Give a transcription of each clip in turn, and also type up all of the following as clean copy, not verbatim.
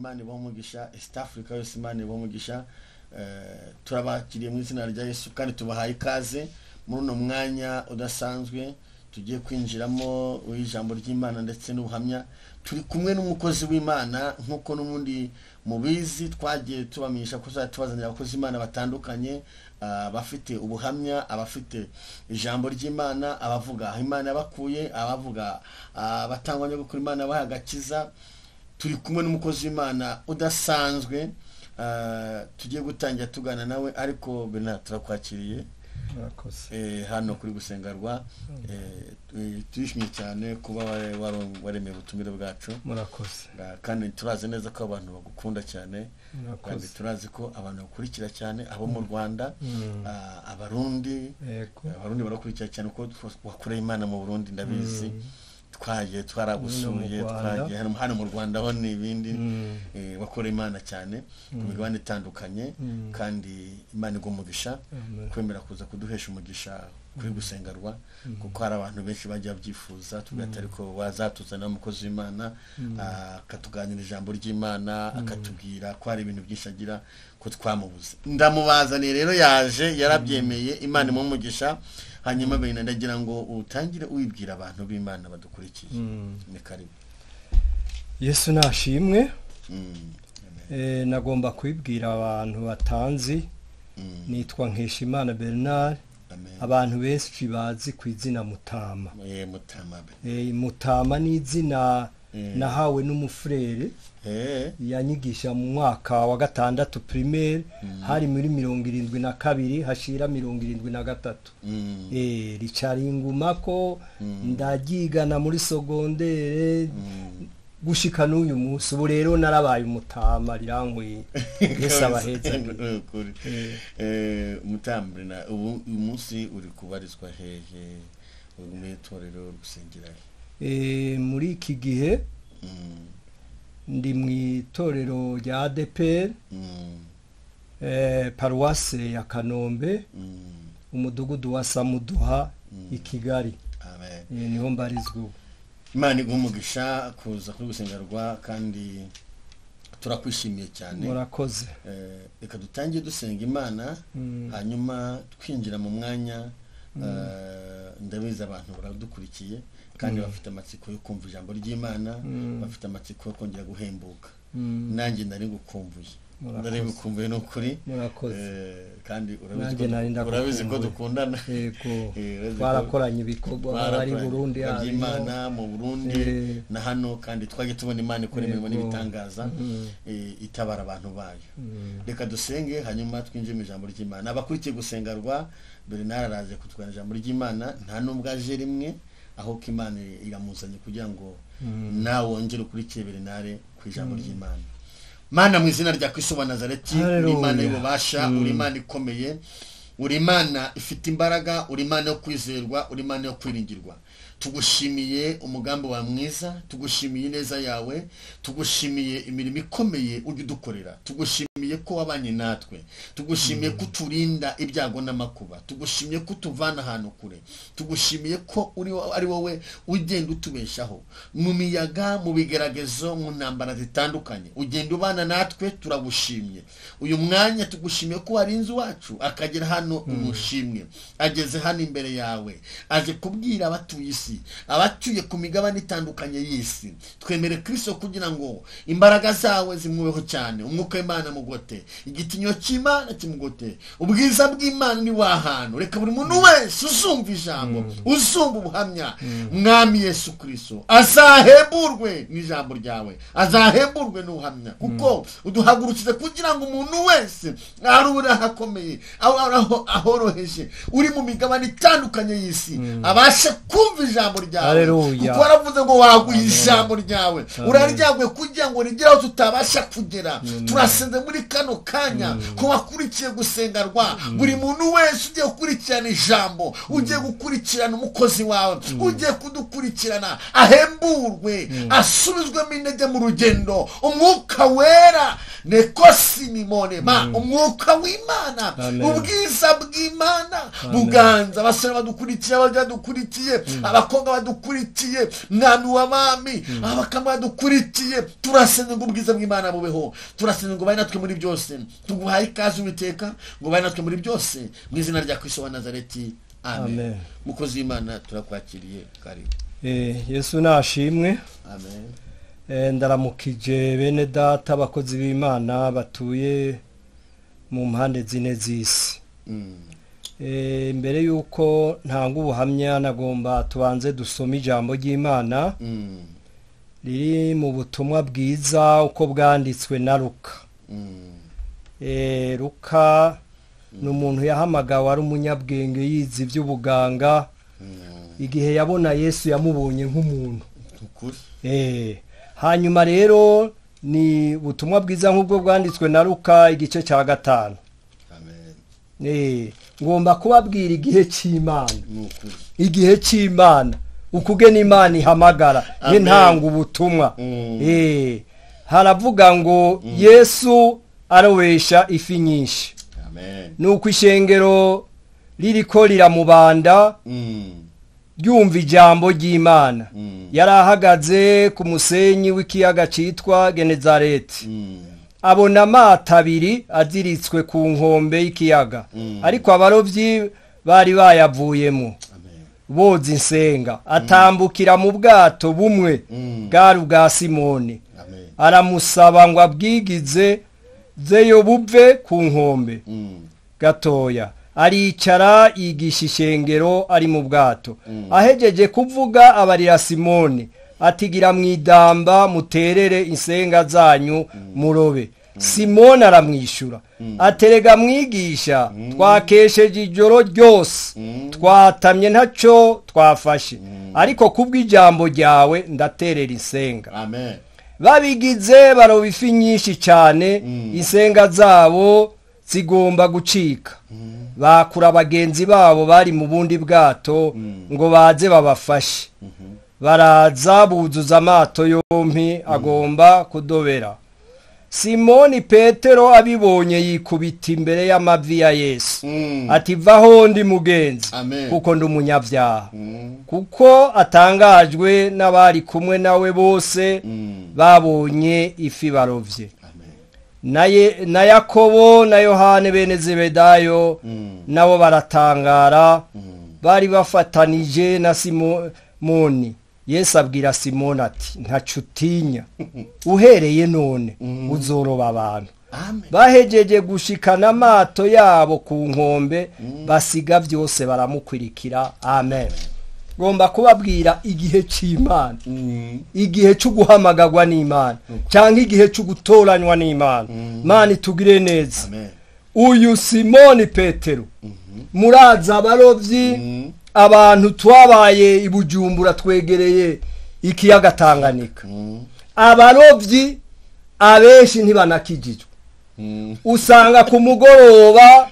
Imana ibamugisha, East Africa yose Imana ibamugisha. Turabakiriye mu izina rya Yesu kandi tubahaye ikaze muri no mwanya udasanzwe tugiye kwinjiramo ijambo ry'Imana ndetse n'ubuhamya. Turi kumwe n'umukozi w'Imana nkuko n'umundi mubizi, twagiye tubamenyesha ko tuzatubazanira abakozi Imana batandukanye, bafite ubuhamya, abafite ijambo ry'Imana, abavuga Imana yabakuye, abavuga batangwanye gukora Imana bahagakiza. Turi kumwe n'umukozi w'Imana udasanzwe, tugiye gutangira tugana nawe, ariko Bernard turakwakiriye hano kuri gusengerwa. Turishimye cyane kuba waremeye ubutumire bwacu. Murakoze. Kandi turazi neza ko abantu bagukunda cyane, kandi turazi ko abantu bakurikira cyane, abo mu Rwanda, abarundi barakurikira cyane ko wakoreye Imana mu Burundi, ndabizi. Twagiye twaragusuye, twagiye hano mu Rwanda ho n'ibindi, bakora Imana cyane ku migabane itandukanye, kandi Imana igumugisha kwemera kuza kuduhesha umugisha kuri gusengerwa, kuko hari abantu benshi bajya byifuza tugata, ariko wazatuzana umukozi w'Imana akatuganira ijambo ry'Imana, akatubwira ko hari ibintu byinshi agira ko twamubuze. Ndamubazaniye rero, yaje yarabyemeye, Imana imumugisha. Hanyuma bene ndagira ngo utangire wibwira abantu b'Imana badukurikiye. Ni karibu. Yesu nashimwe. Nagomba kwibwira abantu batanzi. Nitwa Nkeshimana Bernard. Abantu benshi bazi ku izina Mutama. Mutama. Mutama ni izina nahawe n'umufrere yanyigisha mu mwaka wa 6 primaire, hari muri 72 hashira 73. Ricari inguma ko ndagigana muri secondaire gushika n'uyu munsi. Ubu rero narabaye Mutama riranguye. Yesu abaheza. Mutambwe na ubu umunsi uri kubarizwa hehe mu itorero gusengera? Muri iki gihe ndi mu itorero rya ADPR, paruwase ya Kanombe, umudugudu wa Samuduha i Kigali. Amen. Niho mbarizwa. Imana igumugisha kuza kuri gusengerwa, kandi turakwishimiye cyane. Murakoze. Reka dutangiye dusenga Imana, hanyuma twinjira mu mwanya. Ndabizi abantu baradukurikiye kandi bafite amatsiko yo kumva ijambo ry'Imana, bafite amatsiko yo kongera guhembuka. Nanjye nari gukumbuye. Ndari gukumbuye no kuri. Kandi urabizi ko dukundana. Yego. Twarakoranye ibikorwa bari Burundi y'Imana mu Burundi na hano, kandi twagiye tubona Imana ikora imirimo n'ibitangaza itabara abantu bayo. Reka dusenge hanyuma twinjire mu ijambo ry'Imana. Abakurikiye gusengerwa, Bernard araje kutwana ijambo ry'Imana, nta nubwo aje rimwe, aho ko Imana iramuzanye kugira ngo nawe wongere ukurikiye Bernard ku ijambo ry'Imana. Mana mu izina rya Kristo wa Nazareti, uri Imana y'ububasha, uri Imana ikomeye, uri Imana ifite imbaraga, uri Imana yo kwizerwa, uri Imana yo kwiringirwa. Tugushimiye umugambi wa mwiza, tugushimiye neza yawe, tugushimiye imirimo ikomeye ujye dukorera, tugushimiye ko wabanye natwe, tugushimiye ko turinda ibyago n'amakuba, tugushimiye ko tuvana ahantu kure, tugushimiye ko ari wowe ugenda utubeshaho mu miyaga, mu bigeragezo, mu ntambara zitandukanye, ugenda ubana natwe. Turagushimye uyu mwanya, tugushimiye ko warinze wacu akagera hano, umushimwe ageze hano imbere yawe, aje kubwira abatuye isi, abatuye ku migabane itandukanye y'isi. Twemere Kristo kugira ngo imbaraga zawe zimweho cyane, umwuka w'Imana mugote, igitinyo cy'Imana kimugote, ubwiza bw'Imana ni wahano. Reka buri muntu wese uzumva ijambo, uzumva ubuhamya, mwami Yesu Kristo azahemburwe n'ijambo ryawe, azahemburwe n'ubuhamya, kuko uduhagurukize kugira ngo umuntu wese arubura hakomeye, ahoroheje, uri mu migabane itandukanye y'isi, abashe kumva ijambo ryawe, kuko waravuze ngo waguye ijambo ryawe, uraryaguye kugira ngo rigeraho tutabasha kugera. Turasenze muri kano kanya ko wakurikiye gusengerwa, buri muntu wese ugiye gukurikira gukurikirana ijambo, ugiye gukurikirana umukozi wawe, ugiye kudukurikirana ahemburwe, asubizwemo intege mu rugendo. Umwuka wera nekosi nimone ma umwuka w'Imana, ubwiza bw'Imana buganza. Abasore badukurikiye, abajya badukurikiye, abakobwa badukurikiye, mwami w'abami, abakama badukurikiye, turasenga ngo ubwiza bw'Imana bubeho, turasenga ngo baye natwe muri byose. Tuguhaye ikaze Uwiteka, ngo baye natwe muri byose, mu izina rya Kristo wa Nazareti, amen. Mukozi w'Imana turakwakiriye, karibu. Yesu nashimwe. Amen. Ndaramukije bene data abakozi b'Imana batuye mu mpande zine z'isi. Mbere yuko ntanga ubuhamya nagomba tubanze dusome ijambo ry'Imana riri mu butumwa bwiza uko bwanditswe na Luka. Luka ni umuntu yahamagawe ari umunyabwenge, yize iby'ubuganga. Igihe yabona Yesu yamubonye nk'umuntu. Hanyuma rero ni ubutumwa bwiza nk'ubwo bwanditswe na Luka igice cya 5. Ngomba kubabwira igihe cy'Imana. Igihe cy'Imana ukugena Imana ihamagara n'intanga ubutumwa. Haravuga ngo Yesu arowesha ifi nyinshi. Nuko ishengero ririko riramubanda ryumva ijambo ry'Imana. Yarahagaze ku musenyi w'ikiyaga citwa Genezareti. Abona amato abiri aziritswe ku nkombe y'ikiyaga, ariko abarovyi bari bayavuyemo boza insenga. Atambukira mu bwato bumwe bwari ubwa Simoni, aramusaba ngo abwigize zeyo buve ku nkombe gatoya. Aricara yigisha ishengero ari mu bwato. Ahejeje kuvuga abarira Simoni atigira mwidamba muterere insenga zanyu murobe. Simoni aramwishura aterega mwigisha, twakesheje ijoro ryose, twatamye ntaco twafashe, ariko kubw'ijambo ryawe ndaterera insenga. Amen. Babigize baroba ifi nyinshi cyane, insenga zabo zigomba gucika. Bakura abagenzi babo bari mu bundi bwato ngo baze babafashe. Baraza buzuza amato yompi agomba kudobera. Simoni Petero abibonye yikubita imbere y'amavi ya Yesu. Ati vaho ndi mugenzi, kuko ndi umunyabyaha. Kuko atangajwe n'abari kumwe nawe bose babonye ifi barovye. Na Yakobo na Yohane bene Zebedayo nabo baratangara, bari bafatanije na Simoni. Yesu abwira Simoni ati ntacutinya, uhereye none uzoroba abantu. Bahejeje gushikana amato yabo ku nkombe, basiga byose baramukwirikira. Amen. Ngomba kubabwira igihe cy'Imana, igihe cyo guhamagagwa n'Imana, cyangwa igihe cyo gutoranywa n'Imana. Mana itugire neza. Uyu Simoni Petero, muraza abarovyi, abantu twabaye i Bujumbura twegereye ikiyaga Tanganyika. Abarovyi abenshi ntibanakijijwe. Usanga ku mugoroba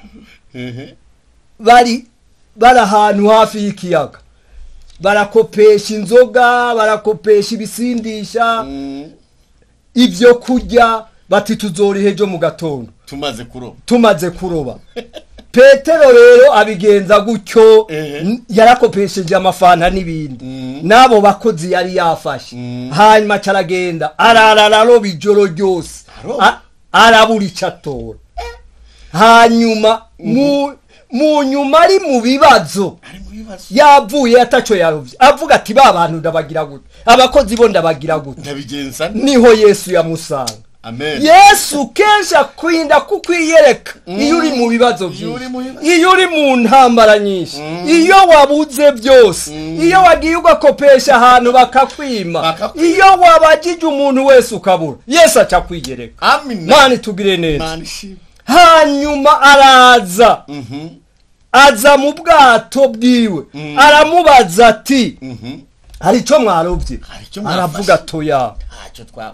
bari ahantu hafi y'ikiyaga, barakopesha inzoga, barakopesha ibisindisha, ibyo kurya, bati tuzorihejo mu gatondo tumaze kuroba. Petero rero abigenza gutyo, yarakopesheje amafanta n'ibindi, nabo bakozi yari yafashe. Hanyuma caragenda arararoba ijoro ryose, arabura icatora. Hanyuma mu nyuma ari mu bibazo, yavuye ataco yarovye, avuga ati ba bantu ndabagira gute, abakozi bo ndabagira gute. Niho Yesu yamusanga. Amen. Yesu kesha kwinda kukwiyereka iyo uri mu bibazo byinshi, iyo uri mu ntambara nyinshi, iyo wabuze byose, iyo wagiye ugakopesha ahantu bakakwima, iyo wabagije umuntu wese ukabura, Yesu aca kwiyereka. Amen. Mani tugire neza. Hanyuma araza, aza mu bwato bwiwe, aramubaza ati hari cyo mwarovye? Aravuga toya,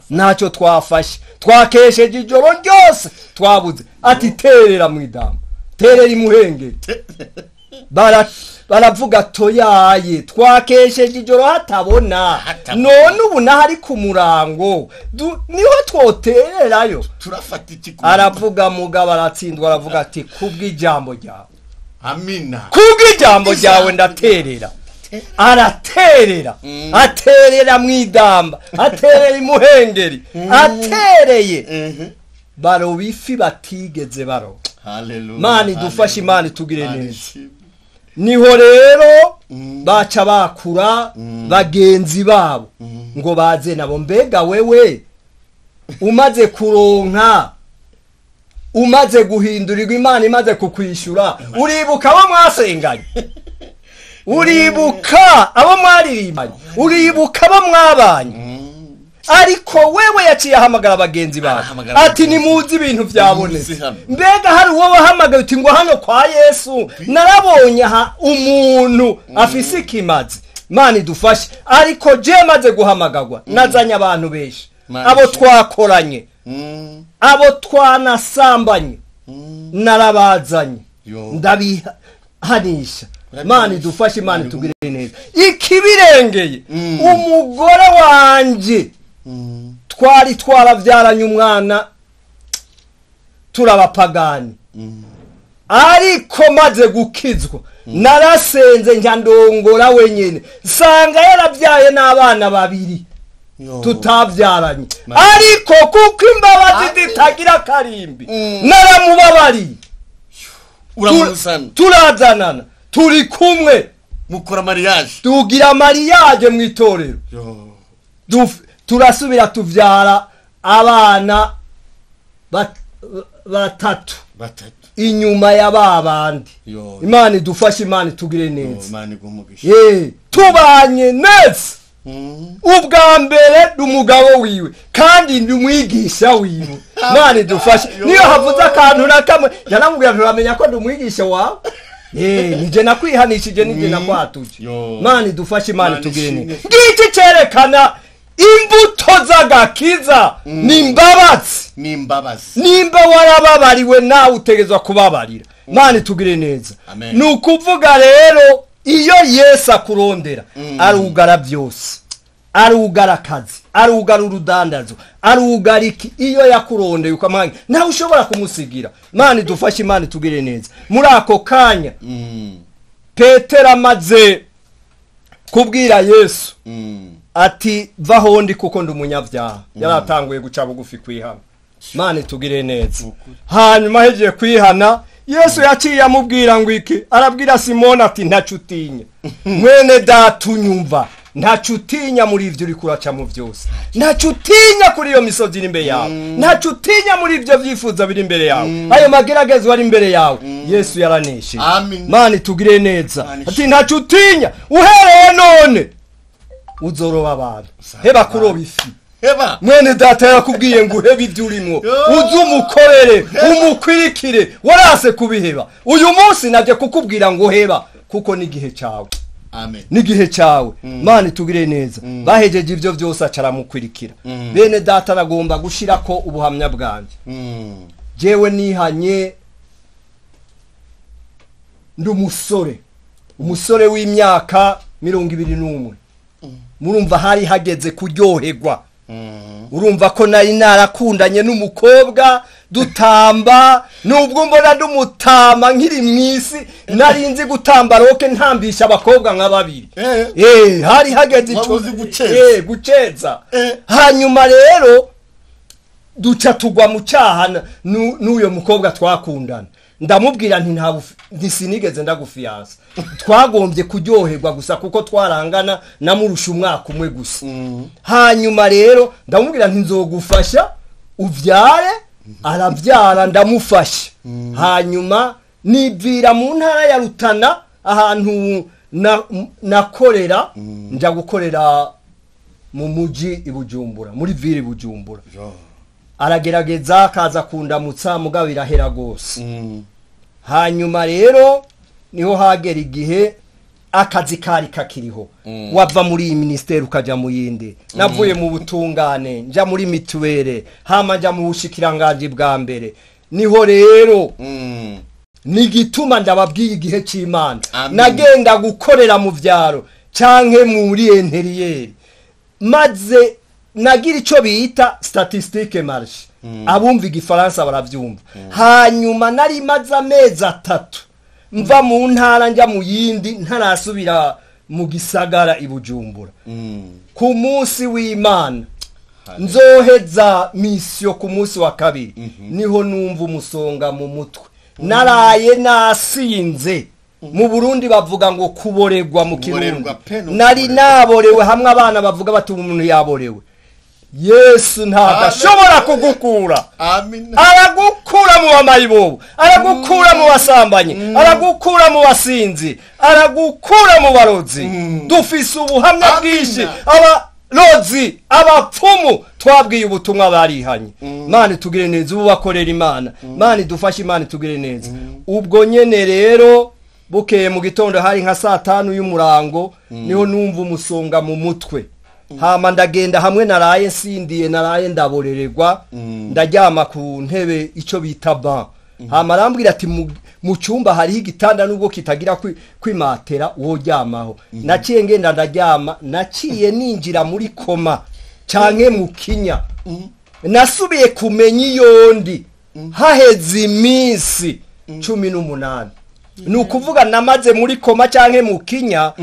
ntacyo twafashe, twakesheje ijoro ryose twabuze. Ati terera mwidamba, terera imuhenge. baravuga toyaye twakesheje ijoro hatabona none ubu nahari ku murango niho twotererayo turafata iki aravuga mugabo aratsindwa aravuga ati kubw'ijambo ryawe amina kubw'ijambo ryawe ndaterera araterera aterera mwidamba aterera imuhengeri atereye baroba ifi batigeze baroba. Haleluya. Mani dufashe Imana tugire neza. Niho rero baca bakura bagenzi babo ngo baze nabo mbega wewe umaze kuronka umaze guhindurirwa Imana imaze kukwishura uribuka abo mwasenganye uribuka abo mwaririmbanye uribuka abo mwabanye ariko wewe yaciye ahamagara abagenzi bawe ati nimuzi ibintu byabonetse mbega hari uwo wahamagaye uti ngo hano kwa Yesu narabonye umuntu afise ikimazi. Imana idufashe ariko je maze guhamagagwa nazanye abantu benshi abo twakoranye abo twanasambanye narabazanye ndabihanisha. Imana idufashe Imana tugire neza. Ikibirengeye umugore wanje twari twarabyaranye umwana turabapagani ariko maze gukizwa narasenze njya ndongora wenyene nsanga yarabyaye n'abana babiri tutabyaranye ariko kuko imbabazi zitagira karimbi naramubabariye turazanana turi kumwe mukora mariage tugira mariage mu itorero turasubira tuvyara abana batatu inyuma ya babandi. Imana idufashe Imana tugire neza tubanye neza ubwa mbere umugabo wiwe kandi ndumwigisha wiwe. Imana idufashe niyo havuze akantu nakamwe yanamubwira nturamenya ko ndumwigisha wawe nije nakwihanishije nije nakwatuje. Imana idufashe Imana tugire neza. Giki cerekana imbuto z'agakiza nimbabazi nimba warababariwe nawe utegezwa kubabarira. Imana tugire neza. Nukuvuga rero iyo Yesu akurondera arugara byose arugara akazi arugara urudandazo arugara iki iyo yakurondeye ukamwanya nawe ushobora kumusigira. Imana idufashe Imana tugire neza. Muri ako kanya Petero amaze kubwira Yesu ati vaho ndi kuko ndi umunyabyaha yaratanguye guca bugufi kwihana. Imana tugire neza. Hanyuma heje kwihana Yesu yaciye amubwira ngo iki arabwira Simoni ati ntacutinya mwene datunyumva ntacutinya muri ivyo uri kuraca mu byose ntacutinya kuri iyo misozi iri imbere yawe ntacutinya muri ivyo vyifuza biri imbere yawe ayo mageragezo ari imbere yawe Yesu yaraneshe. Imana tugire neza ati ntacutinya uhereye none uzoroba abantu heba kuroba ifi mwene data yakubwiye ngo uhebe ibyo urimo uzumukorere umukwirikire warase kubiheba uyu munsi naje kukubwira ngo heba kuko nigihe cyawe. Amen. Nigihe cyawe. Imana tugire neza. Bahejeje ibyo byose acaramukwirikira. Bene data aragomba gushira ko ubuhamya bwanje. Jewe nihanye umusore w'imyaka 21. Murumva hari hageze kuryoherwa. Urumva ko nari narakundanye n'umukobwa dutamba nubwo mbona ndumutama nkiri mwisi narinzi gutamba roke ntambisha abakobwa nka babiri hari hageze guceza hanyuma rero duca tugwa mu cyaha n'uyo mukobwa twakundana ndamubwira nti sinigeze ndagufiyansa twagombye kuryoherwa gusa kuko twarangana namurusha umwaka umwe gusa. Hanyuma rero ndamubwira nti nzogufasha uvyare arabyara ndamufasha. Hanyuma nibvira mu ntara ya Rutana ahantu nakorera nja gukorera mu muji ibujumbura muri vire Bujumbura. Aragerageza kaza kundamutsa mugabo irahera gose. Hanyuma rero niho hagera igihe akazi kari kakiriho wava muri iyi ministeri ukaja mu yindi navuye mu butungane nja muri mituwere hama nja mu bushikiranganje bwa mbere niho rero ni gituma ndababwiye igihe cy'Imana Amen. nagenda gukorera mu vyaro canke muri interiyeri maze nagira ico bita statistique marche abumva igifaransa baravyumva hanyuma nari maze amezi 3 mva mu ntara njya mu yindi ntarasubira mu gisagara i Bujumbura ku munsi w'Imana nzoheza misio ku munsi wa kabiri niho numva umusonga mu mutwe naraye nasinze mu Burundi bavuga ngo kuboregwa mu Kirundi nari naborewe hamwe abana bavuga bati umuntu yaborewe Yesu ntagashobora kugukura Amen. aragukura mu bamayibobo aragukura mu basambanyi aragukura mu basinzi aragukura mu barozi dufise ubuhamya bwinshi abarozi abapfumu twabwiye ubutumwa barihanye Mana tugire neza ubu bakorera Imana Mana dufashe Imana tugire neza ubwo nyene rero bukeye mu gitondo hari nka 5 y'umurango niho numva umusonga mu mutwe hama ndagenda hamwe naraye sindiye naraye ndaborererwa ndaryama ku ntebe ico bita ban hama arambwira ati mu cyumba hari igitanda nubwo kitagira kwimatera woryamaho naciye ngenda ndaryama naciye ninjira muri koma canke mu kinya nasubiye kumenya iyondi haheze iminsi 18 nukuvuga namaze muri koma canke mu kinya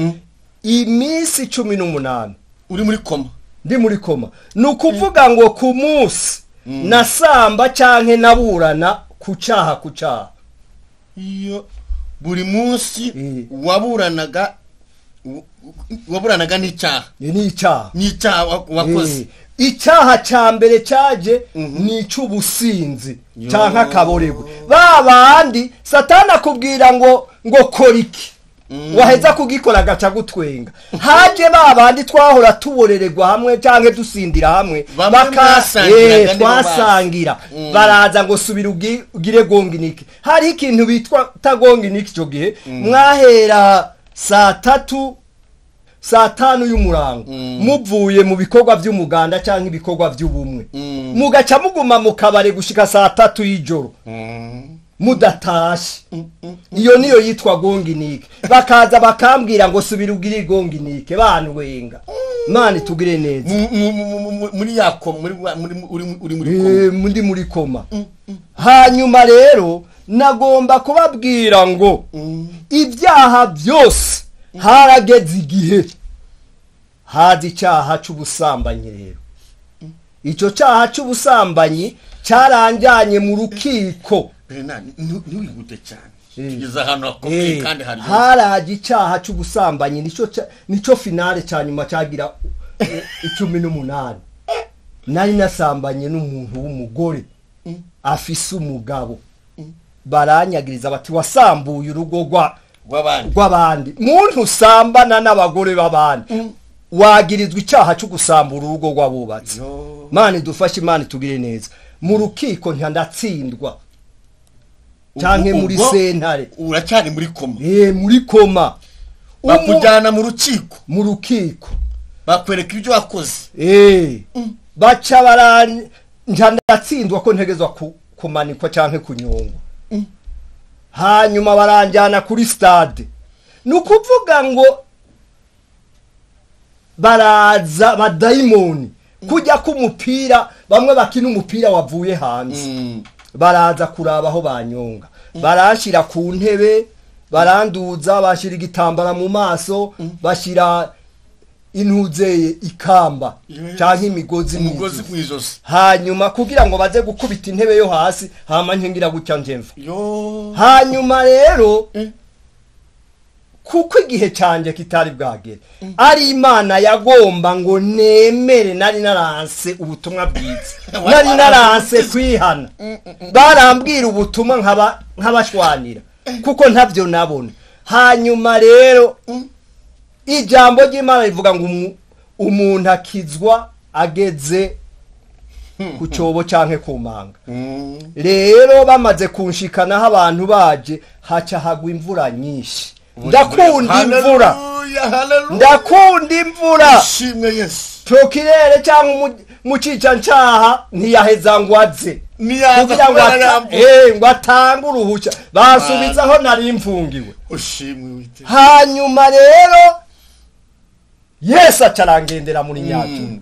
iminsi 18 uri muri koma ndi muri koma nukuvuga ngo ku munsi nasamba canke naburana ku cyaha iyo buri munsi waburanaga n'icyaha wakoze icyaha ca mbere caje ni cy'ubusinzi canka kaboregwe babandi satana akubwira ngo koriki waheza kugikora gaca gutwenga haje babandi twahora tuborererwa hamwe canke dusindira hamwe twasangira baraza ngo subira ugire gonginike hari ikintu bitwa tagonginike cyo gihe mwahera saa 5 y'umurango muvuye mu bikorwa by'umuganda canke ibikorwa by'ubumwe mugaca muguma mu kabare gushika saa 3 y'ijoro mudatashe iyo niyo yitwa gonginike bakaza bakambwira ngo subira ugire gonginike banwenga Mana tugire neza muri yako muri muri koma hanyuma rero nagomba kubabwira ngo ibyaha byose harageze igihe hazi icyaha cy'ubusambanyi rero icyo cyaha cy'ubusambanyi cyaranjanye mu rukiko ntiwihute cyane tugeze ahantu hakomeye kandi hari haraje icyaha cy'ubusambanyi nico finale cyanyuma cyagira 18 nari nasambanye n'umuntu w'umugore afise umugabo baranyagiriza bati wasambuye urugo rw'abandi muntu usambana n'abagore b'abandi wagirizwa icyaha cyo gusambura urugo rw'abubatsi Mana dufashe Imana tugire neza mu rukiko ntandatsindwa canke muri sentare uracyari muri koma muri koma bakujyana mu rukiko bakwereka ibyo wakoze baca ntandatsindwa ko ntegezwa kumanikwa canke kunyongwa hanyuma baranjyana kuri stade nukuvuga ngo baraza badayimoni kujya kumupira bamwe bakina umupira wavuye hanze baraza kuraba aho banyonga barashira ku ntebe baranduza bashira igitambara mu maso bashira intuzeye ikamba canke imigozi mwizosi hanyuma kugira ngo baze gukubita intebe yo hasi hama nkengira gutya njemva hanyuma rero kuko igihe canje kitari bwagere ari Imana yagomba ngo nemere nari naranse ubutumwa bwiza nari naranse kwihana barambwira ubutumwa nkabashwanira kuko ntavyo nabona hanyuma rero ijambo ry'Imana rivuga ngo umuntu akizwa ageze ku cyobo canke ku manga rero bamaze kunshikanaho abantu baje haca hagwa imvura nyinshi ndakunda imvura shimwe Yesu Prokirere cyangwa mucica ncaha ntiyaheza ngo aze kugira ngo atange uruhushya basubizaho nari mfungiwe. Hanyuma rero Yesu acarangendera muri Nyacyonga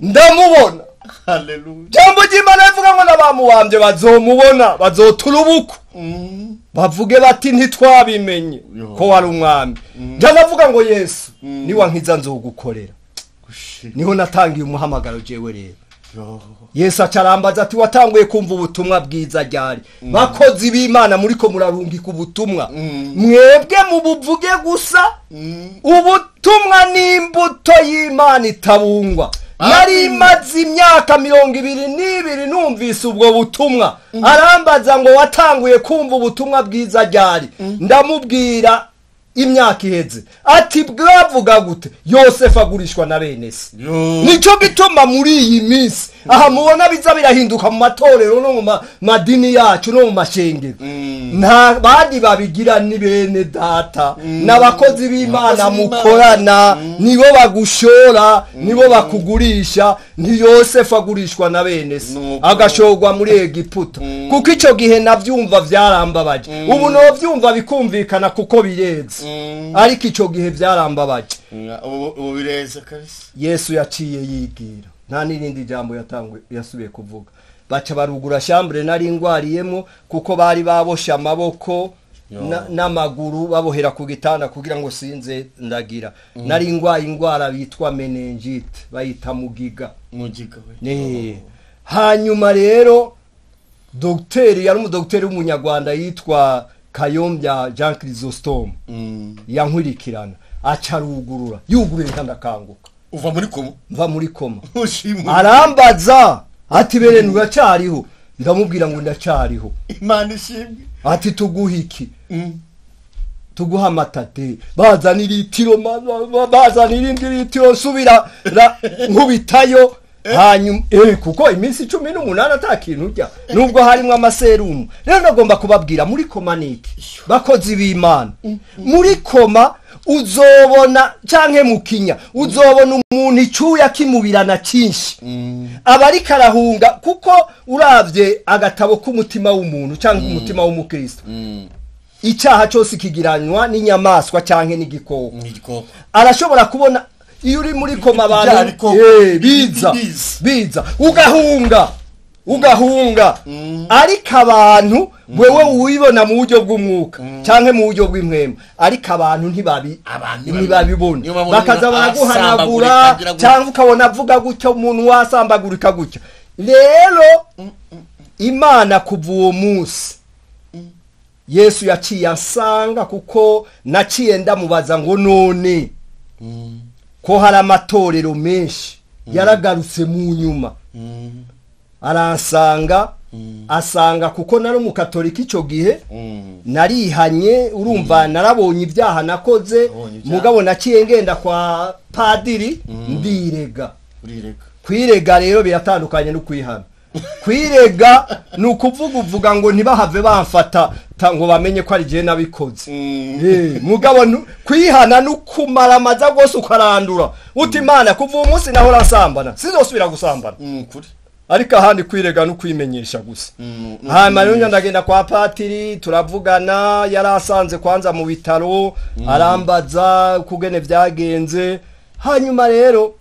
ndamubona. Haleluya. Jambo ry'Imana rivuga ngo nabamuwambye bazomubona bazotura ubuko bavuge bati ntitwabimenye ko wari umwami. Ndanavuga ngo Yesu niwa nkiza nzogukorera. Niho natangiye umuhamagaro jewe rero. Yesu acarambaza ati watanguye kumva ubutumwa bwiza ryari bakozi b'Imana muri ko murarungika ubutumwa mwebwe mu buvuge gusa ubutumwa n'imbuto y'Imana itabungwa. Nari mazi imyaka 22 numvise ubwo butumwa. Arambaza ngo watanguye kumva ubutumwa bwiza ryari. Ndamubwira imyaka iheze ati bwavuga gute Yosefu agurishwa na bene se. Nico gituma muri iyi minsi aha mubona biza birahinduka mu matorero no mu madini yacu no mu mashengero nta bandi babigira ni bene data n'abakozi b'Imana mukorana nibo bagushora nibo bakugurisha. Ni Yosefu agurishwa na bene se agashogwa muri Egiputa kuko ico gihe navyumva vyarambabaje. Ubu no vyumva bikumvikana kuko bireze ariko ico gihe vyarambabaje. Ubu bireze kabisa. Yesu yaciye yigira nta nirindi jambo yasubiye kuvuga. Baca barugura chambre nari ngwariyemo kuko bari babosha amaboko n'amaguru babohera ku gitanda kugira ngo sinze ndagira. Nari ngwaye ingwara bitwa meningite bayita mugiga we. Hanyuma rero docteur yari umudocteur w'umunyarwanda yitwa Kayombya Jean Chrysostome yankwirikirana acarugurura yuguruye nkandakanguka. Uva muri koma? Mva muri koma. Arambaza ati bere nuracariho. Ndamubwira ngo ndacariho. Imana ishimwe. Ati tuguhiki tuguha matate bazanira itiro bazanira indi itiro subira nkubitayo. Hanyuma kuko iminsi 18 atakintu urya nubwo harimo amaserumu. Rero ndagomba kubabwira muri koma niki bakozi b'Imana muri koma uzobona canke mukinya uzobona umuntu icuya kimubirana cyinshi abari karahunga kuko uravye agatabo k'umutima w'umuntu canke umutima w'umukristo icyaha cyose kigiranwa n'inyamaswa canke n'igikoko. Arashobora kubona iyo uri muri koma abantu biza ugahunga ariko abantu wewe uwibona mu buryo bw'umwuka canke mu buryo bw'impwemu ariko abantu ntibabibona bakaza baraguhanagura cyangwa ukabona avuga gutyo umuntu wasambagurika gutyo. Rero Imana kuva uwo munsi Yesu yaciye ansanga kuko naciye ndamubaza ngo none ko hari amatorero menshi yaragarutse mu nyuma. Aransanga asanga kuko nari umukatolika ico gihe narihanye urumva narabonye ibyaha nakoze mugabo naciye ngenda kwa padiri ndirega. Kwirega rero biratandukanye no kwihana. Kwirega nukuvuga uvuga ngo ntibahave bamfata ngo bamenye ko ari je nabikoze. Mugabo kwihana nukumara maza gose ukarandura uti Imana kuva umunsi naho rasambana sizosubira gusambana. Kuri ariko ahandi kwirega no kwimenyesha gusa. Hanyuma rero ndagenda kwa patiri turavugana yarasanze kwanza mu bitaro arambaza kugene vyagenze. Hanyuma rero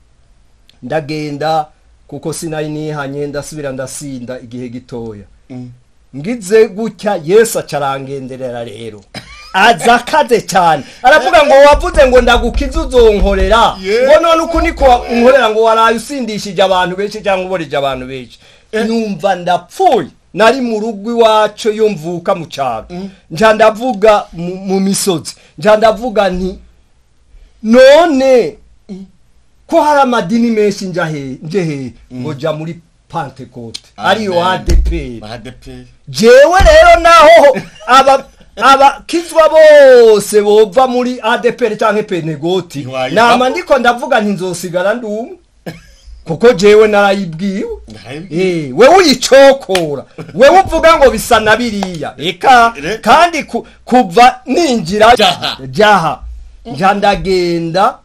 ndagenda kuko sinari nihanye ndasubira ndasinda igihe gitoya. Ngize gutya Yesu acarangenderera rero azakaze cyane aravuga ngo wavuze ngo ndagukiza uzonkorera ngo none uko niko unkorera ngo waraye usindishije abantu benshi cyangwa uborije abantu benshi. Numva ndapfuye nari mu rugo iwacu yumvuka mu cyaro nja ndavuga mu misozi nja ndavuga nti none ko hari amadini menshi nje ngo ja muri Pentecote ariyo ADPR. Jewe rero naho abakizwa bose bova muri ADPR canke Pentecote nama ndiko ndavuga nti nzosigara ndumwe kuko jewe narayibwiwe. Wewe uyicokora wewe uvuga ngo bisa na biriya reka kandi kuva ninjira jaha njandagenda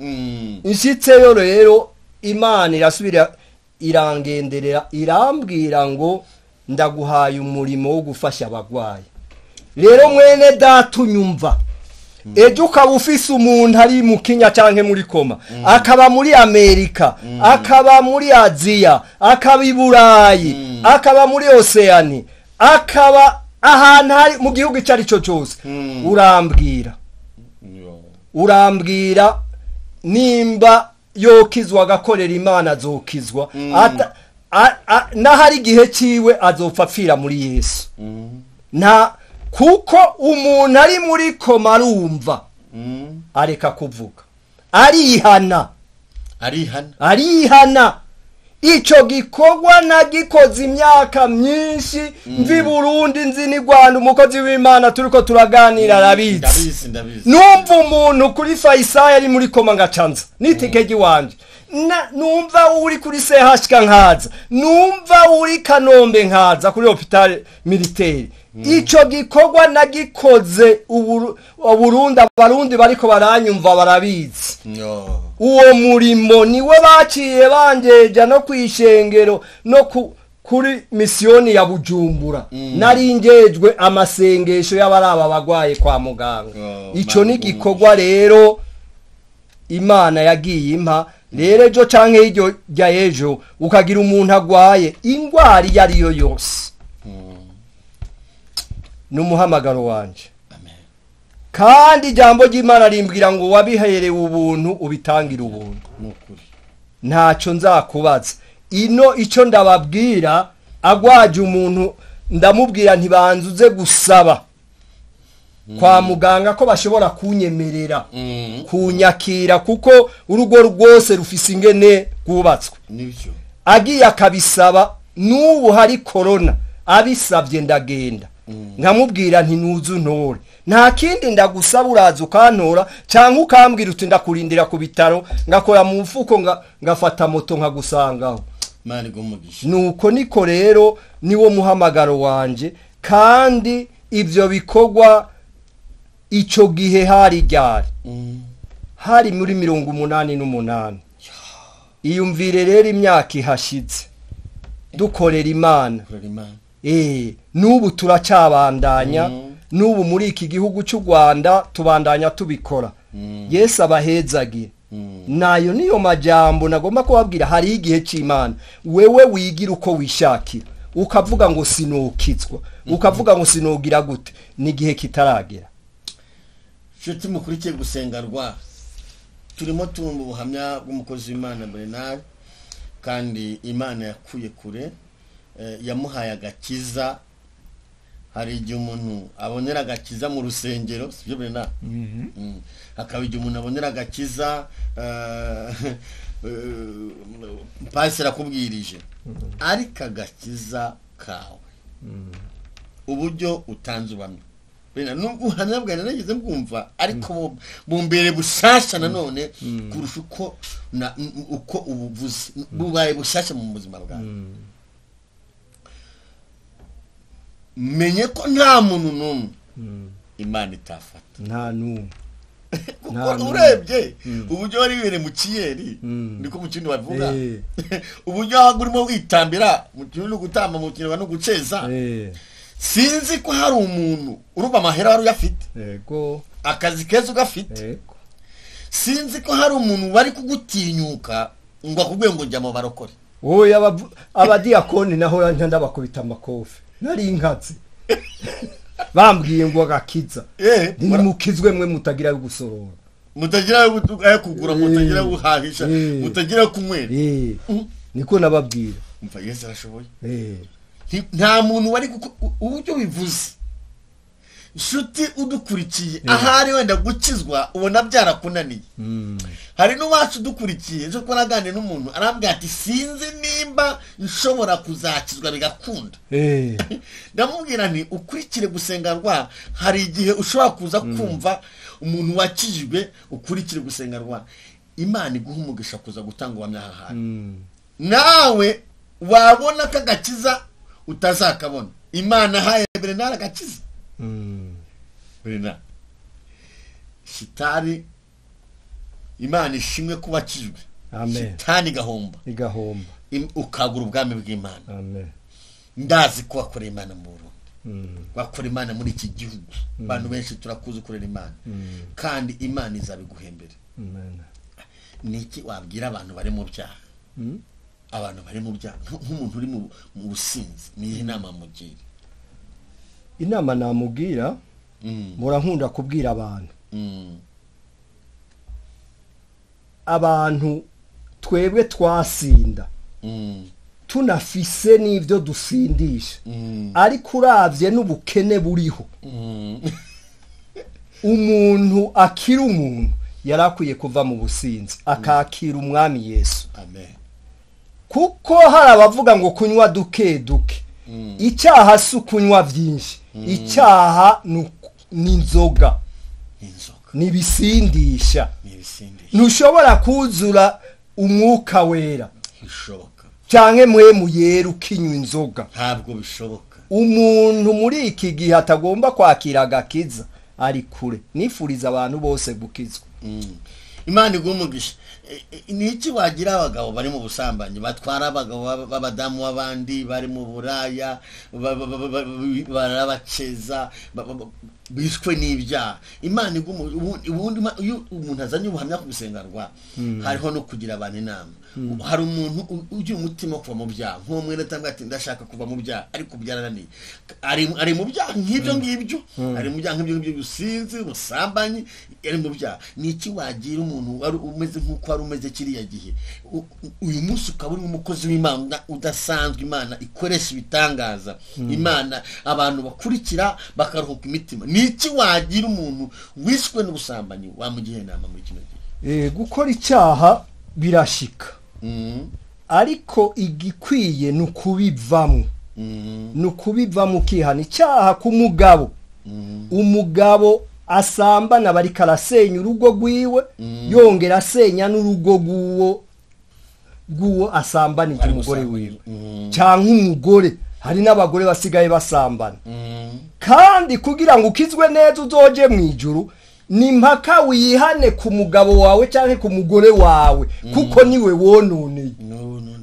insitseyo rero Imana irasubira irangenderera irambwira ngo ndaguhaye umurimo wo gufasha abagwayi. Rero mwene data unyumva, ejo ukaba ufise umuntu ari mu Kenya canke muri koma, akaba muri Amerika, akaba muri Aziya, akaba i Burayi, akaba muri Oceani, akaba ahantu hari mu gihugu icari cyo cyose, urambwira nimba yokizwa agakorera Imana azokizwa, n'ahari igihe ciwe azopfapfira muri Yesu. Na kuko umuntu ari muri koma arumva, areka kuvuga, arihana. Ico gikorwa nagikoze imyaka myinshi, mvi Burundi nzi ni Rwanda, umukozi w'Imana turiko turaganira arabizi. Numva umuntu kuri Faisal ari muri koma ngacanza nitikeje wanje, numva uri kuri CHK nkaza, numva uri Kanombe nkaza kuri hospital militaire. Ico gikorwa nagikoze Burundi, abarundi bariko baranyumva barabizi. Uwo murimo niwe baciye banjeja no kwishengero no kuri misiyoni ya Bujumbura. Nari njejwe amasengesho y'abaraba bagwaye kwa muganga. Ico ni gikorwa rero Imana yagiye impa. Rero ejo canke iryo rya ejo ukagira umuntu agwaye ingwara yariyo yose, numuhamagaro wanje. Kandi ijambo ry'Imana rimbwira ngo wabiherewe ubuntu ubitangira ubuntu. Ntaco nzakubaza. Ico ndababwira, agwaje umuntu ndamubwira ntibanzuze gusaba kwa muganga ko bashobora kunyemerera kunyakira, kuko urugo rwose rufise ingene rwubatswe. Agiye akabisaba, n'ubu hari corona, abisabye ndagenda nkamubwira nti nuzu ntore, nta kindi ndagusaba, uraza ukantora cyangwa ukambwira uti ndakurindira ku bitaro, ngakora mu mfuko ngafata moto nkagusangaho. Nuko niko rero niwo muhamagaro wanje. Kandi ivyo bikorwa ico gihe hari ryari, hari muri 88. Iyumvire rero imyaka ihashize dukorera Imana. Nubu turacabandanya, nubu muri iki gihugu cy'u Rwanda tubandanya tubikora. Yesu abahezagire. Nayo niyo majambo nagomba kubabwira. Hari igihe cy'Imana wewe wigira uko wishakira, ukavuga ngo sinokizwa, ukavuga ngo sinogira gute, ni gihe kitaragera. Shuti mukurikiye gusengarwa, turimo tumva ubuhamya bw'umukozi w'Imana Bernard, kandi Imana yakuye kure, yamuhaye agakiza. Hari igihe umuntu abonera agakiza mu rusengero, sibyo Bernard? Hakaba igihe umuntu abonera agakiza pastor akubwirije, ariko agakiza kawe uburyo utanze ubamye. Nubwo ubuhamya bwawe nageze mbwumva, ariko bumbere bushasha nanone kurusha uko ubuvuzi bubaye bushasha mu buzima bwawe. Menye ko nta muntu n'umwe Imana itafata, nta n'umwe. Kuko urebye uburyo wari wibere mu kiyeri, niko mu kindi bavuga, uburyo urimo witambira mu kintu gutamba mu kintu no guceza, sinzi ko hari umuntu urumva amahera wari uyafite, akazi keza ugafite, sinzi ko hari umuntu bari kugutinyuka ngo akubwiye ngo njya mu barokore. Oya, abadiyakoni naho ndabakubita amakofi, nari inkazi. Bambwiye ngo agakiza, ni mukizwe mwe mutagira gusorora, mutagira kugura, mutagira guhahisha, mutagira kunywera. Niko nababwira. Umva Yesu arashoboye. Nta muntu wari uburyo bivuze. Shuti udukurikiye, ahari wenda gukizwa ubona byarakunaniye. Hari n'uwacu dukurikiye ejo twaraganira n'umuntu arambwira ati sinzi nimba nshobora kuzakizwa bigakunda. Ndamubwira nti ukurikire gusengarwa, hari igihe ushobora kuza kumva umuntu wakijwe, ukurikire gusengarwa, Imana iguha umugisha kuza gutanga ubuhamya ahari. Nawe wabona ko agakiza utazakabona. Imana haye Bernard agakiza. Bernard, shitani Imana ishimwe kuba kijwe. Amen. Shitani igahomba. Igahomba. Ukagura ubwami bw'Imana. Amen. ndazi ko wakora Imana mu Burundi, wakora Imana muri iki gihugu, abantu benshi turakuze ukorera Imana, kandi Imana izabiguhembera. Niki wabwira abantu bari mu byaha? Abantu bari mu byaha nk'umuntu uri mu businzi, nihe inama mugira? Inama namubwira, murankunda kubwira abantu twebwe twasinda, tunafise n'ibyo dusindisha, ariko uravye n'ubukene buriho, umuntu akira umuntu yarakwiye kuva mu businzi akakira umwami Yesu. Amen. Kuko hari abavuga ngo kunywa duke duke, icyaha si ukunywa byinshi, icyaha ni inzoga, nibisindisha. Ntushobora kuzura umwuka wera cyangwa mwemu yera ukinywa inzoga, ntabwo bishoboka. Umuntu muri iki gihe atagomba kwakira agakiza ari kure. Nifuriza abantu bose gukizwa. Imana igumugisha. Niki wagira abagabo bari mu busambanyi, batwara abagabo b'abadamu w'abandi, bari mu buraya, barabaceza, bishwe n'ibyaha. Imana ubundi umuntu azanye ubuhamya ku gusengarwa, hariho no kugira abantu inama. Hari umuntu ugira umutima kuva mu byaha, nko mwene atanga ati ndashaka kuva mu byaha, ariko byarananiye, ari mu byaha nk'ibyo ngibyo, ari mu byaha nk'ibyo gusinzi, ubusambanyi, ari mu byaha. Niki wagira umuntu wari umeze nk'uko wari umeze kiriya gihe, uyu munsi ukaba uri umukozi w'Imana udasanzwe, Imana ikoresha ibitangaza, Imana abantu bakurikira bakaruhuka imitima? Niki wagira umuntu wishwe n'ubusambanyi wamugiye inama muri kino gihe? Gukora icyaha birashika, ariko igikwiye nukubivamo, nukubivamo ukihana icyaha. Ku mugabo, umugabo asambana bari karasenya urugo rwiwe, yongera asenya n'urugo guwo asambanije umugore wiwe, cyangwa umugore. Hari n'abagore basigaye basambana. Kandi kugira ngo ukizwe neza uzoje mu ijuru, ni mpaka wihane ku mugabo wawe cyangwa ku mugore wawe, kuko niwe wononeye.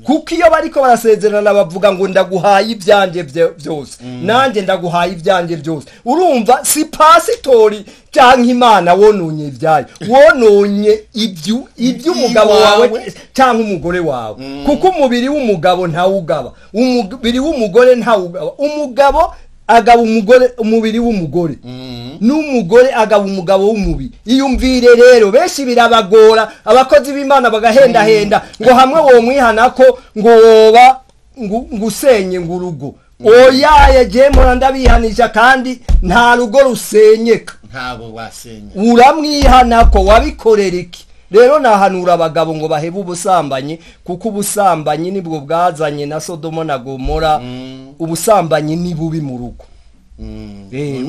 Kuko iyo bariko barasezerana bavuga ngo ndaguhaye ibyanje byose, nanjye ndaguhaye ibyanje byose. Urumva si pasitori cyangwa Imana wononye ibyayo, wononye ibyo umugabo wawe cyangwa umugore wawe. Kuko umubiri w'umugabo ntawugaba, umubiri w'umugore ntawugaba. Umugabo agaba umubiri w'umugore, n'umugore agaba umugabo w'umubiri. Iyumvire rero, benshi birabagora, abakozi b'Imana bagahendahenda ngo hamwe wo mwihana ko ngo woba ngusenye ngurugo. Oya je mpora ndabihanisha, kandi nta rugo rusenyeka, ntabo wasenya, uramwihana ko wabikorera iki. Rero nahanura abagabo ngo bahebe ubusambanyi, kuko ubusambanyi nibwo bwazanye na Sodomo na Gomora. Ubusambanyi ni bubi mu rugo.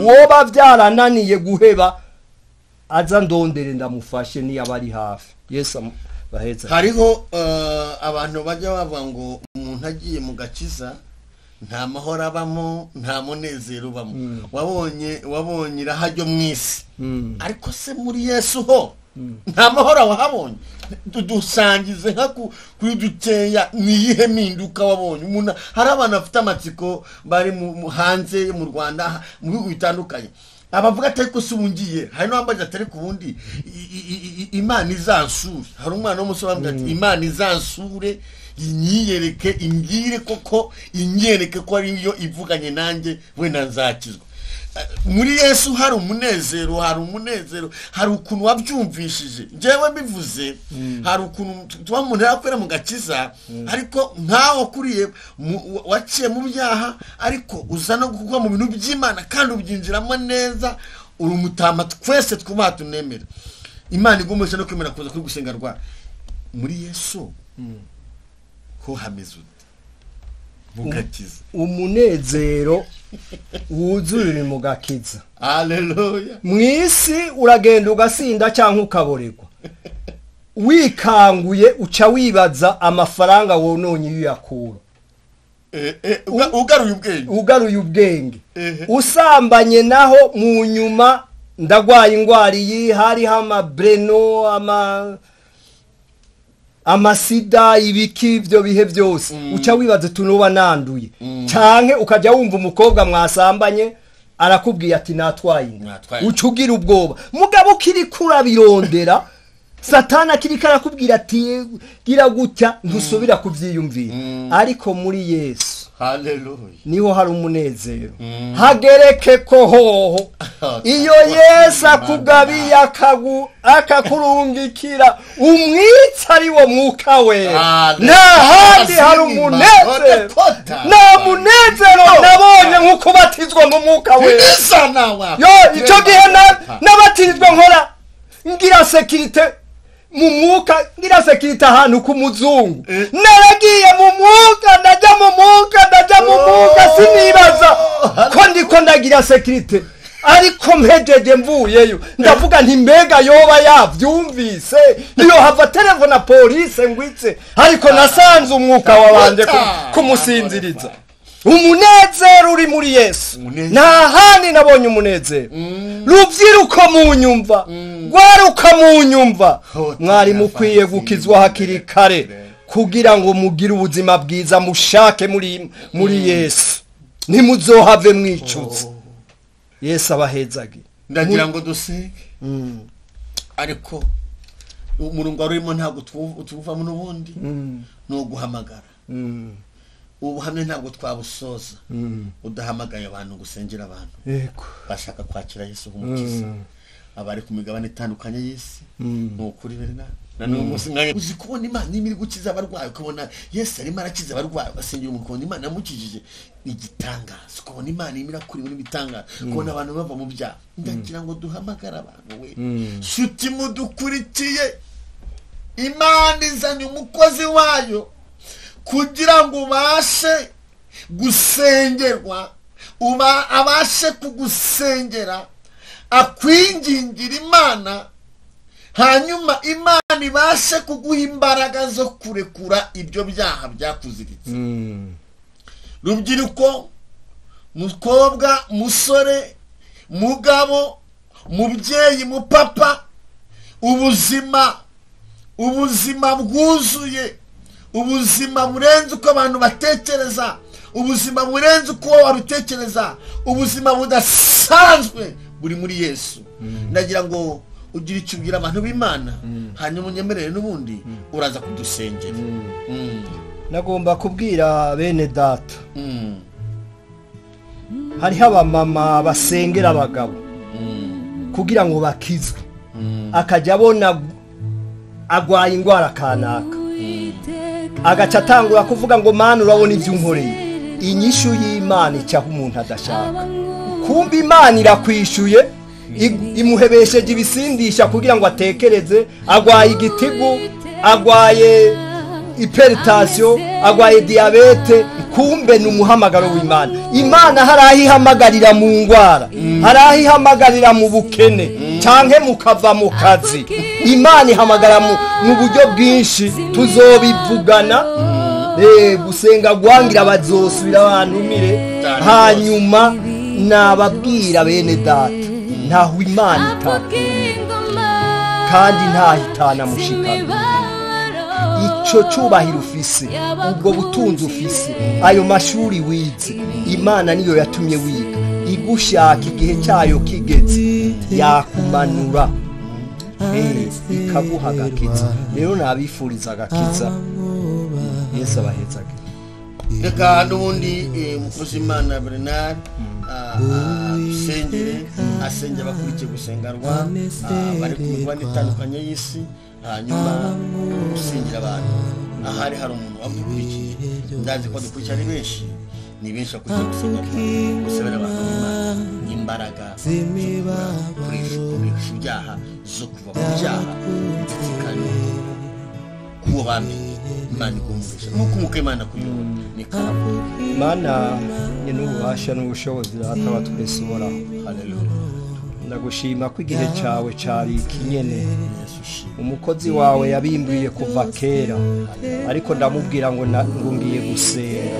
Woba byarananiye guheba, aza ndondere ndamufashe ni abari hafi. Yesu baheza. Hariho abantu bajya bavuga ngo umuntu agiye mu gakiza nta mahoro abamo, nta munezero ubamo. Wabonye irahajyo mwisi, ariko se muri Yesu ho nta mahoro wahabonye? Dusangize nka kuri duteya niyihe minduka wabonye? Umuntu hari abantu afite amatsiko bari hanze mu Rwanda, mu bihugu bitandukanye, abavuga ati ko subungiye, hari n'abambaje atari ku bundi Imana izansure. Hari umwana w'umusore wambwira ati Imana izansure, inyiyereke, imbwire koko, inyereke ko ari yo ivuganye nanjye, wenda nzakizwa. Muri Yesu hari umunezero, hari ukuntu wabyumvishije. Jewe bivuze, hari ukuntu tuba umuntu yakwera mu gakiza, ariko ntawo kuriye waciye mu byaha, ariko uza no gukwa mu bintu by'Imana kandi ubyinjiramo neza, uri umutama twese twubaha tunemera. Imana igumesha no kwemera kuza kuri gusengarwa muri Yesu. Ko hameze mugakiza umunezero wuzurira mu gakiza. Haleluya. Mwisi uragenda ugasinda cyangwa ukaboregwa, wikanguye uca wibaza amafaranga wononye uyakura. Ugaruye ubwenge. Usambanye naho mu nyuma ndagwaye ingwari hari hama breno amasida ibiki ibyo bihe byose uca wibaza tunuba nanduye canke ukajya wumva umukobwa mwasambanye arakubwiye ati natwaye uca ugira ubwoba mugabo kiri kurabirondera Satana kiri karakubwira ati gira gutya ntusubira kuvyiyumvira ariko muri Yesu haleluya niho hari umunezero hagereke ko hoho iyo Yesu akugabiye akakurungikira umwitsa ari wo mwuka we na handi hari umunezero na munezero nabonye nkuko batizwa mu mwuka we yo ico gihe nabatizwa nkora ngira security mu mwuka ngira sekirite ahantu ku muzungu naragiye mu mwuka ndajya mu mwuka sinibaza ko ndiko ndagira sekirite ariko mpejeje mvuyeyo ndavuga nti mbega yoba yavyumvise iyo hava telefona police ngwitse ariko nasanze umwuka wabanje kumusinziriza umunezero uri muri Yesu nta handi nabonye umunezero ruvyiruko mu nyumva gwaruka mu nyumva mwari mukwiye gukizwa hakiri kare kugira ngo mugire ubuzima bwiza mushake muri Yesu ntimuzohave mwicuza Yesu abahezage ndagira ngo dusenge ariko umurungu arimo ntabwo tuvamo n'ubundi no guhamagara ubu hamwe ntabwo twabusoza udahamagaye abantu gusengera abantu yego bashaka kwakira Yesu nk'umukiza abari ku migabane itandukanye y'isi n'ukuri berena none umunsi nkanye uzi kubona Imana imiri gukiza abarwayi ukabona Yesu arimo arakiza abarwayi basengera umuntu kubona Imana yamukijije igitangaza kubona Imana imira kuri muri bitanga kubona abantu bava mu byaha ndagira ngo duhamagara abantu we shuti mudukurikiye Imana izanye umukozi wayo kugira ngo ubashe gusengerwa abashe kugusengera akwingingira Imana hanyuma Imana ibashe kuguha imbaraga zo kurekura ibyo byaha byakuziritse rubyiruko mukobwa musore mugabo mubyeyi mupapa ubuzima bwuzuye ubuzima burenze uko abantu batekereza ubuzima burenze uko wabitekereza ubuzima budasanzwe buri muri Yesu ndagira ngo ugira icyo ubwira abantu b'Imana hanyuma unyemerere n'ubundi uraza kudusengera nagomba kubwira bene data hariho abamama basengera abagabo kugira ngo bakizwe akajya abona agwaye indwara kanaka agaca atangura kuvuga ngo Mana urabona ibyo unkoreye inyishu y'Imana icyaho umuntu adashaka kumva Imana irakwishuye imuhebesheje ibisindisha kugira ngo atekereze agwaye igitigu agwaye hypertension agwaye diabete kumbe n'umuhamagaro w'Imana Imana harahihamagarira mu ngwara harahihamagarira mu bukene canke mukava mu kazi Imana ihamagara mu buryo bwinshi tuzobivugana gusenga gwangira bazosubira abantumire hanyuma nababwira bene data ntaho Imana itakunda kandi ntahitana mushikana ico cubahiro ufise ubwo butunzi ufise ayo mashuri wize Imana niyo yatumye wiga igushaka igihe cyayo kigeze yakumanura ikaguha agakiza rero nabifuriza agakiza Yesu abahezage reka n'ubundi umukozi Imana Bernard asengera bakurikiye gusengarwa bari ku migabane itandukanye y'isi hanyuma gusengera abantu ahari hari umuntu wamukurikiye ndazi ko dukurikira ari benshi ni benshi bakurikiye gusengera abantu b'Imana imbaraga kurisha ibyaha zo kuva mu byaha kandi kuba bamenye Imana igumurisha nuko umuke Imana kuyobora nikabo Imana ni n'ububasha n'ubushobozi ataba twese uhoraho haleluya ndagushima ko igihe cyawe cyari ikinyene umukozi wawe yabimbwiye kuva kera ariko ndamubwira ngo ngiye gusenga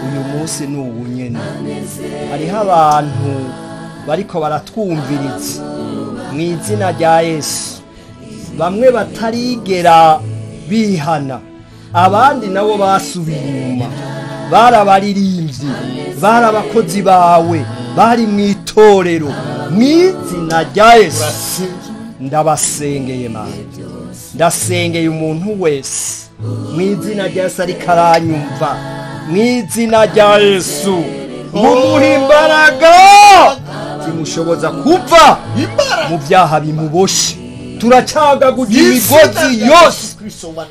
uyu munsi ni ubunyene hariho abantu bariko baratwumviriza mu izina rya Yesu bamwe batarigera bihana, abandi nabo basubiye inyuma, bari abaririmbyi, bari abakozi bawe, bari mu itorero, mu izina rya Yesu ndabasengeye Mana, ndasengeye umuntu wese mu izina rya Yesu ariko aranyumva, mu izina rya Yesu mumuhe imbaraga zimushoboza kuva mu byaha bimuboshe. Turacagaguza imigozi yose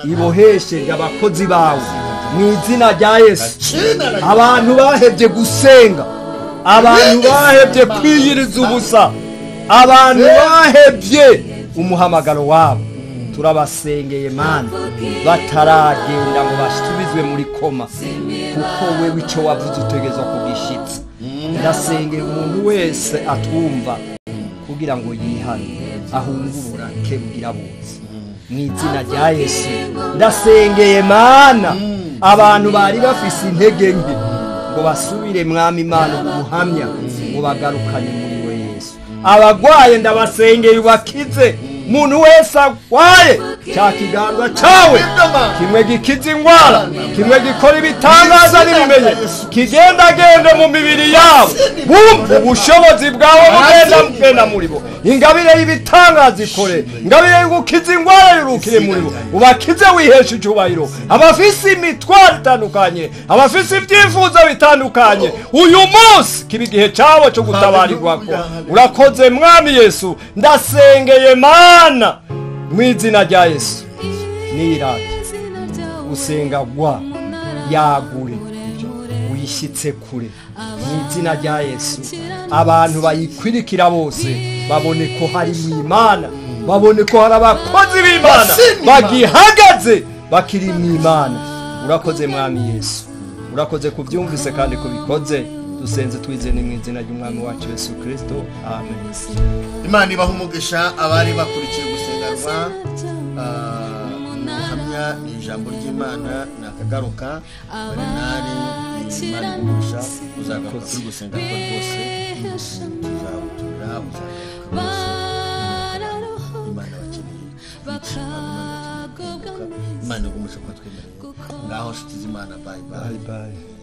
ibohesheje abakozi bawe mu izina rya Yesu. Abantu bahebye gusenga, abantu bahebye kwiyiriza ubusa, abantu bahebye umuhamagaro wabo, turabasengeye Mana, bataragenda ngo basubizwe muri koma, kuko wewe icyo wavuze utegeza kugishitsa. Ndasengeye umuntu wese atwumva kugira ngo yihane, ahungura kebugira bose mu izina rya Yesu. Ndasengeye Mana, abantu bari bafise intege nke ngo basubire mwami Imana ubuhamya, ngo bagarukane muri we Yesu. Abagwaye ndabasengeye ubakize, muntu wese agwaye cya kiganza cawe kimwe gikiza ingwara, kimwe gikora ibitangaza n'ibimenye, kigendagende mu mibiri yabo, bumva ubushobozi bwawe bugenda muri bo. Ingabire y'ibitangaza ikore, ingabire y'ugukiza ingwara yurukire muri bo, ubakize wihesha icyubahiro. Abafise imitwaro itandukanye, abafise ibyifuzo bitandukanye, uyu munsi kiba igihe cyabo cyo gutabarirwako. Urakoze mwami Yesu, ndasengeye Mana mu izina rya Yesu. Nirate usengagwa yagure uyishyitse kure mu izina rya Yesu. Abantu bayikwirikira bose babone ko hari mu Imana, babone ko hari abakozi b'Imana bagihagaze bakiri mu Imana. Urakoze mwami Yesu, urakoze kubyumvise kandi kubikoze. Dusenze twize ni mu izina ry'umwami wacu Yesu Kristo, amen. Imana ibaha umugisha abari bakurikiye gusengerwa. Ubuhamya ni ijambo ry'Imana, nakagaruka Bernard, Imana umugisha uzagaruka kuri gusengerwa rwose, tuzabutura uzagaruka Imana bakeneye Imana umugisha kwa twemereye. Ngaho nshuti z'Imana, bye bye.